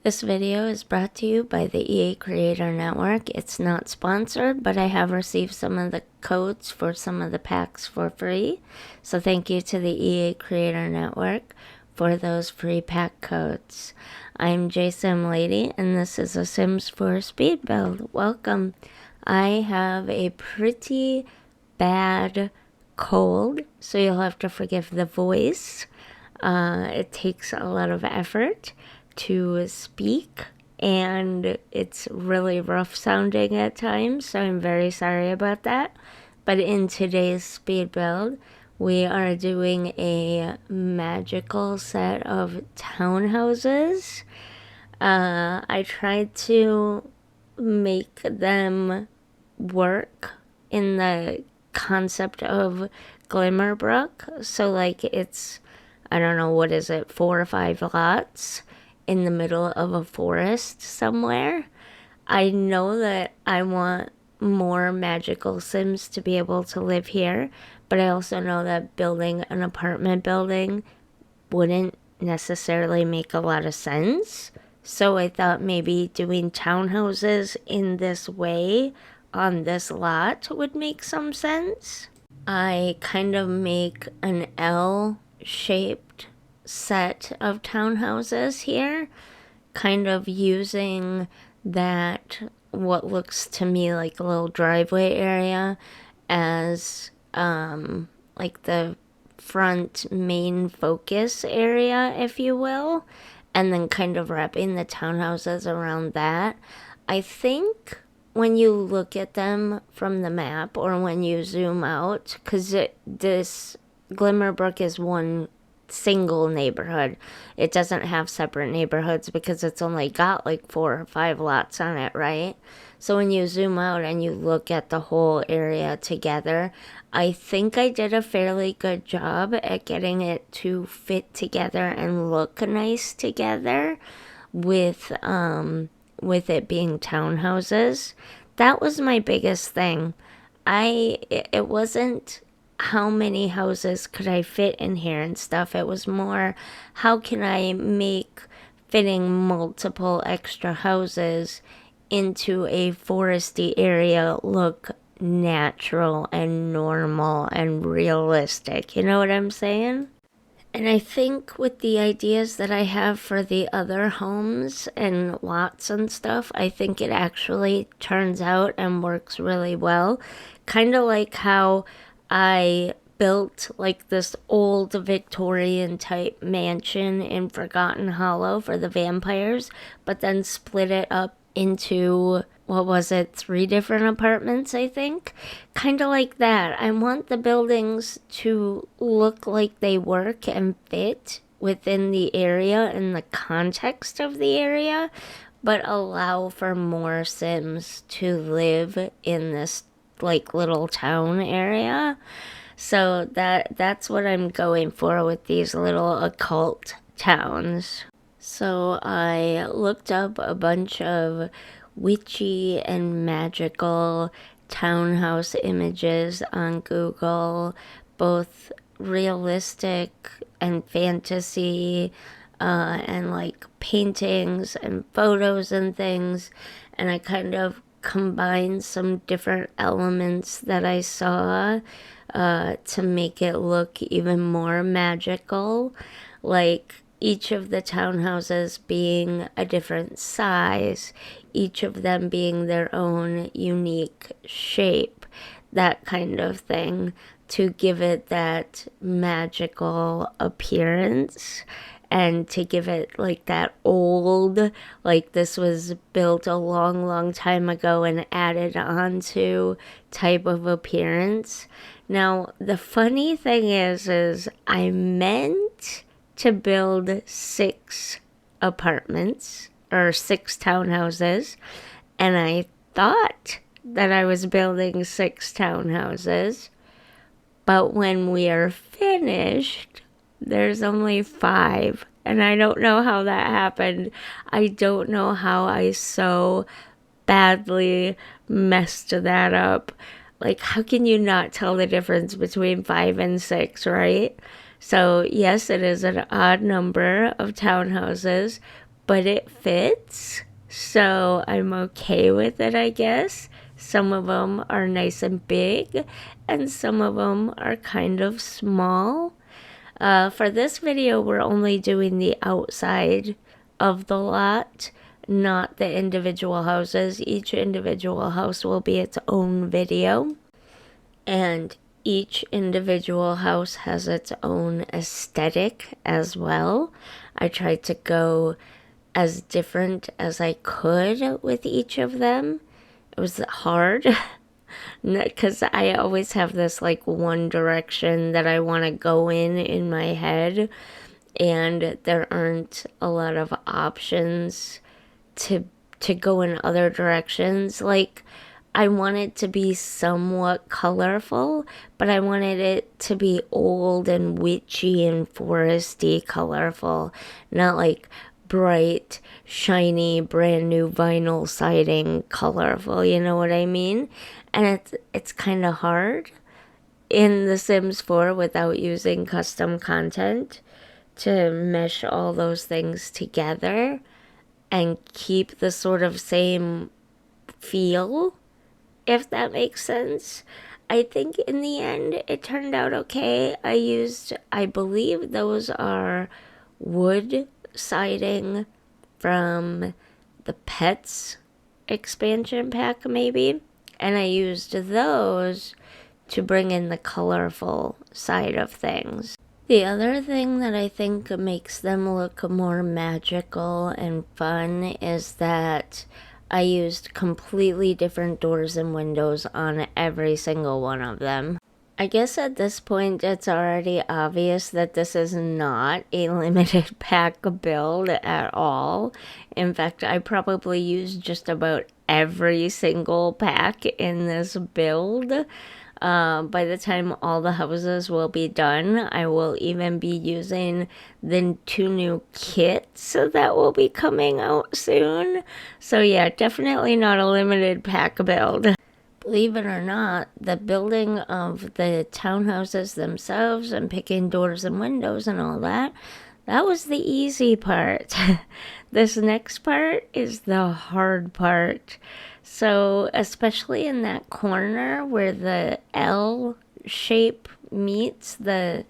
This video is brought to you by the EA Creator Network. It's not sponsored, but I have received some of the codes for some of the packs for free. So thank you to the EA Creator Network for those free pack codes. I'm JSimLady, and this is a Sims 4 speed build. Welcome. I have a pretty bad cold, so you'll have to forgive the voice. It takes a lot of effort to speak, and it's really rough sounding at times, so I'm very sorry about that. But in today's speed build, we are doing a magical set of townhouses. I tried to make them work in the concept of Glimmerbrooke, so like it's, I don't know, what is it, 4 or 5 lots in the middle of a forest somewhere. I know that I want more magical Sims to be able to live here, but I also know that building an apartment building wouldn't necessarily make a lot of sense. So I thought maybe doing townhouses in this way on this lot would make some sense. I kind of make an L-shaped set of townhouses here, kind of using that what looks to me like a little driveway area as like the front main focus area, if you will, and then kind of wrapping the townhouses around that. I think when you look at them from the map or when you zoom out, because this Glimmerbrook is one single neighborhood. It doesn't have separate neighborhoods because it's only got like 4 or 5 lots on it, right? So when you zoom out and you look at the whole area together, I think I did a fairly good job at getting it to fit together and look nice together with it being townhouses. That was my biggest thing. It wasn't how many houses could I fit in here and stuff. It was more, how can I make fitting multiple extra houses into a foresty area look natural and normal and realistic. You know what I'm saying? And I think with the ideas that I have for the other homes and lots and stuff, I think it actually turns out and works really well. Kind of like how I built like this old Victorian type mansion in Forgotten Hollow for the vampires, but then split it up into, what was it, 3 different apartments, I think? Kind of like that. I want the buildings to look like they work and fit within the area and the context of the area, but allow for more Sims to live in this like little town area. So that's what I'm going for with these little occult towns. So I looked up a bunch of witchy and magical townhouse images on Google, both realistic and fantasy, and like paintings and photos and things, and I kind of combined some different elements that I saw to make it look even more magical, like each of the townhouses being a different size, each of them being their own unique shape, that kind of thing, to give it that magical appearance and to give it like that old, like this was built a long, long time ago and added onto type of appearance. Now, the funny thing is I meant to build 6 apartments or 6 townhouses, and I thought that I was building 6 townhouses, but when we are finished, there's only 5, and I don't know how that happened. I don't know how I so badly messed that up. Like, how can you not tell the difference between 5 and 6, right? So yes, it is an odd number of townhouses, but it fits, so I'm okay with it, I guess. Some of them are nice and big, and some of them are kind of small. For this video, we're only doing the outside of the lot, not the individual houses. Each individual house will be its own video, and each individual house has its own aesthetic as well. I tried to go as different as I could with each of them. It was hard because I always have this like one direction that I want to go in my head, and there aren't a lot of options to go in other directions. Like, I wanted to be somewhat colorful, but I wanted it to be old and witchy and foresty colorful, not like bright, shiny, brand new vinyl siding colorful, you know what I mean? And it's kind of hard in The Sims 4 without using custom content to mesh all those things together and keep the sort of same feel, if that makes sense. I think in the end it turned out okay. I believe those are wood siding from the Pets expansion pack maybe, and I used those to bring in the colorful side of things. The other thing that I think makes them look more magical and fun is that I used completely different doors and windows on every single one of them. I guess at this point it's already obvious that this is not a limited pack build at all. In fact, I probably used just about every single pack in this build. By the time all the houses will be done, I will even be using the 2 new kits that will be coming out soon. So yeah, definitely not a limited pack build. Believe it or not, the building of the townhouses themselves and picking doors and windows and all that, that was the easy part. This next part is the hard part. So, especially in that corner where the L shape meets the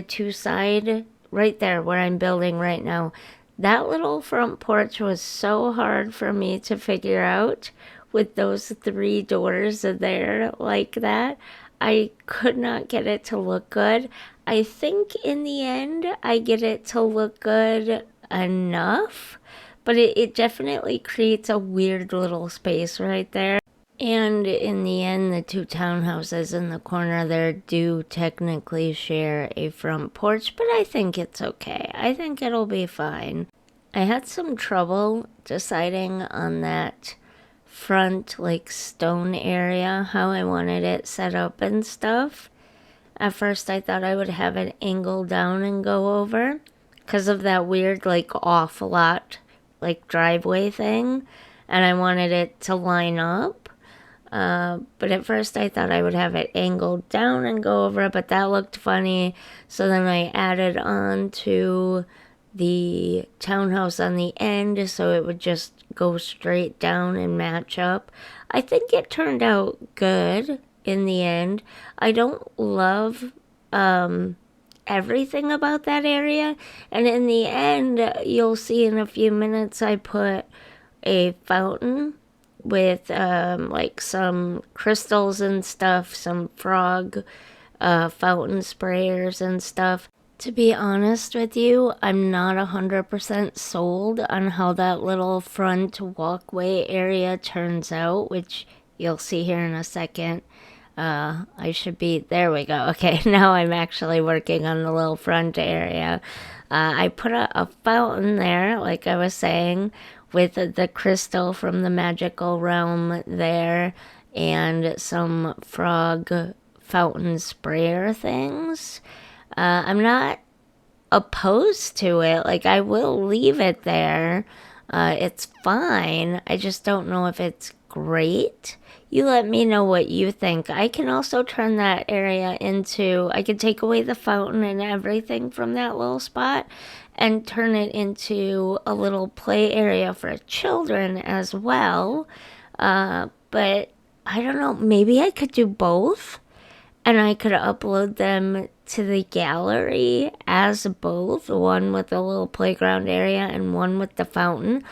two side, right there where I'm building right now, that little front porch was so hard for me to figure out with those 3 doors there like that. I could not get it to look good. I think in the end I get it to look good enough, but it definitely creates a weird little space right there. And in the end, the 2 townhouses in the corner there do technically share a front porch, but I think it's okay. I think it'll be fine. I had some trouble deciding on that front like stone area, how I wanted it set up and stuff. At first I thought I would have it angled down and go over because of that weird like off lot like driveway thing, and I wanted it to line up, but at first I thought I would have it angled down and go over, but that looked funny. So then I added on to the townhouse on the end so it would just go straight down and match up. I think it turned out good in the end. I don't love everything about that area, and in the end you'll see in a few minutes I put a fountain with like some crystals and stuff, some frog fountain sprayers and stuff. To be honest with you, I'm not 100% sold on how that little front walkway area turns out, which you'll see here in a second. I should be, there we go. Okay, now I'm actually working on the little front area. I put a fountain there, like I was saying, with the crystal from the magical realm there, and some frog fountain sprayer things. I'm not opposed to it. Like, I will leave it there. It's fine. I just don't know if it's great. You let me know what you think. I can also turn that area into, I could take away the fountain and everything from that little spot and turn it into a little play area for children as well. But I don't know, maybe I could do both and I could upload them to the gallery as both, one with a little playground area and one with the fountain.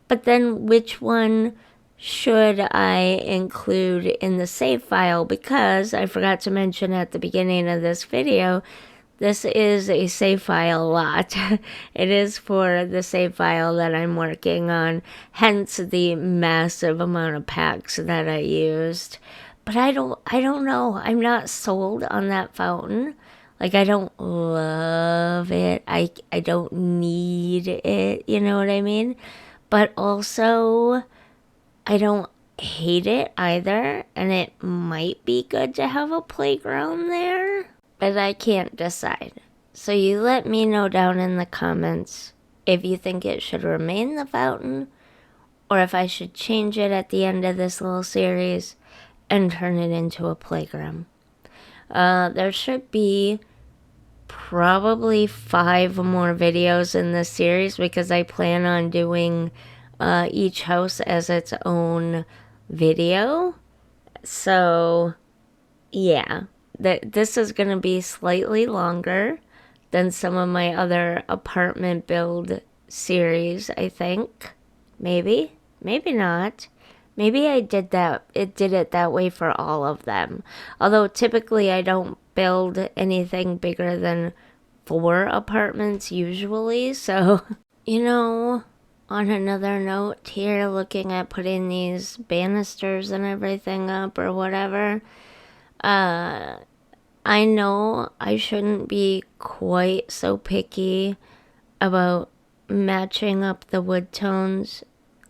But then which one should I include in the save file? Because I forgot to mention at the beginning of this video, this is a save file lot. It is for the save file that I'm working on, hence the massive amount of packs that I used. But I don't know. I'm not sold on that fountain. Like, I don't love it. I don't need it. You know what I mean? But also, I don't hate it either. And it might be good to have a playground there. But I can't decide. So you let me know down in the comments if you think it should remain the fountain or if I should change it at the end of this little series and turn it into a playground. There should be probably 5 more videos in this series because I plan on doing each house as its own video. So, yeah. This is going to be slightly longer than some of my other apartment build series, I think. Maybe not. Maybe I did it that way for all of them. Although typically I don't build anything bigger than 4 apartments usually. So, on another note here, looking at putting these banisters and everything up or whatever, I know I shouldn't be quite so picky about matching up the wood tones,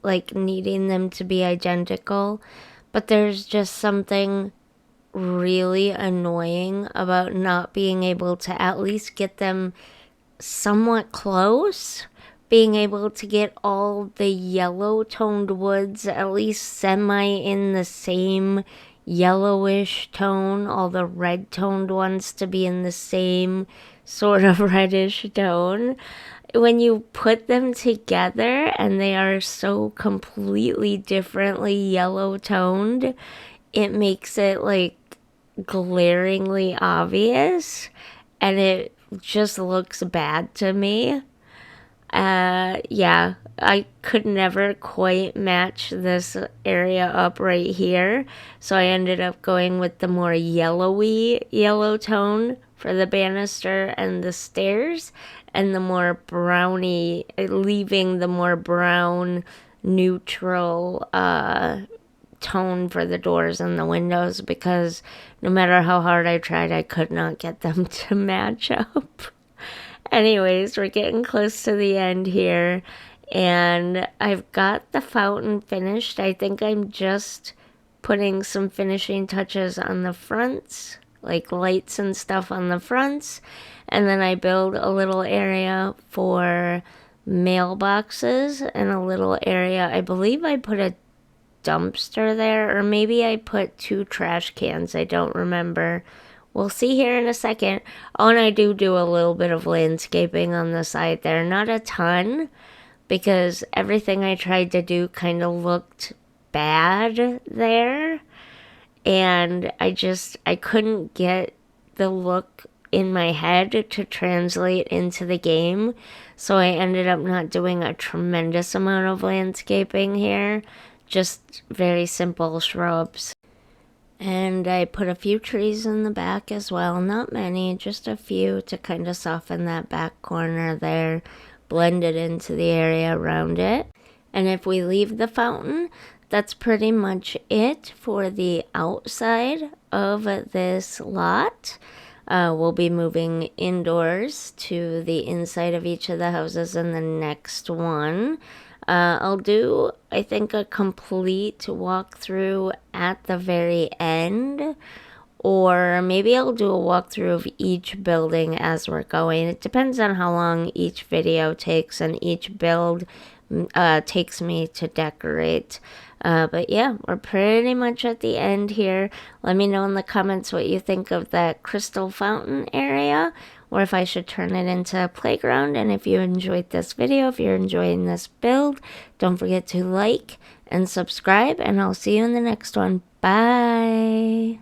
like needing them to be identical, but there's just something really annoying about not being able to at least get them somewhat close, being able to get all the yellow toned woods at least semi in the same yellowish tone, all the red toned ones to be in the same sort of reddish tone. When you put them together and they are so completely differently yellow toned, it makes it like glaringly obvious and it just looks bad to me. Yeah, I could never quite match this area up right here, so I ended up going with the more yellowy yellow tone for the banister and the stairs, and the more browny, leaving the more brown neutral tone for the doors and the windows, because no matter how hard I tried, I could not get them to match up. Anyways, we're getting close to the end here, and I've got the fountain finished. I think I'm just putting some finishing touches on the fronts, like lights and stuff on the fronts, and then I build a little area for mailboxes and a little area, I believe I put a dumpster there, or maybe I put 2 trash cans, I don't remember. We'll see here in a second. Oh, and I do a little bit of landscaping on the side there. Not a ton, because everything I tried to do kind of looked bad there. And I couldn't get the look in my head to translate into the game. So I ended up not doing a tremendous amount of landscaping here. Just very simple shrubs. And I put a few trees in the back as well. Not many, just a few to kind of soften that back corner there, blend it into the area around it. And if we leave the fountain, that's pretty much it for the outside of this lot. We'll be moving indoors to the inside of each of the houses in the next one. I'll do, I think, a complete walkthrough at the very end, or maybe I'll do a walkthrough of each building as we're going. It depends on how long each video takes, and each build takes me to decorate. But yeah, we're pretty much at the end here. Let me know in the comments what you think of that crystal fountain area, or if I should turn it into a playground. And if you enjoyed this video, if you're enjoying this build, don't forget to like and subscribe, and I'll see you in the next one. Bye!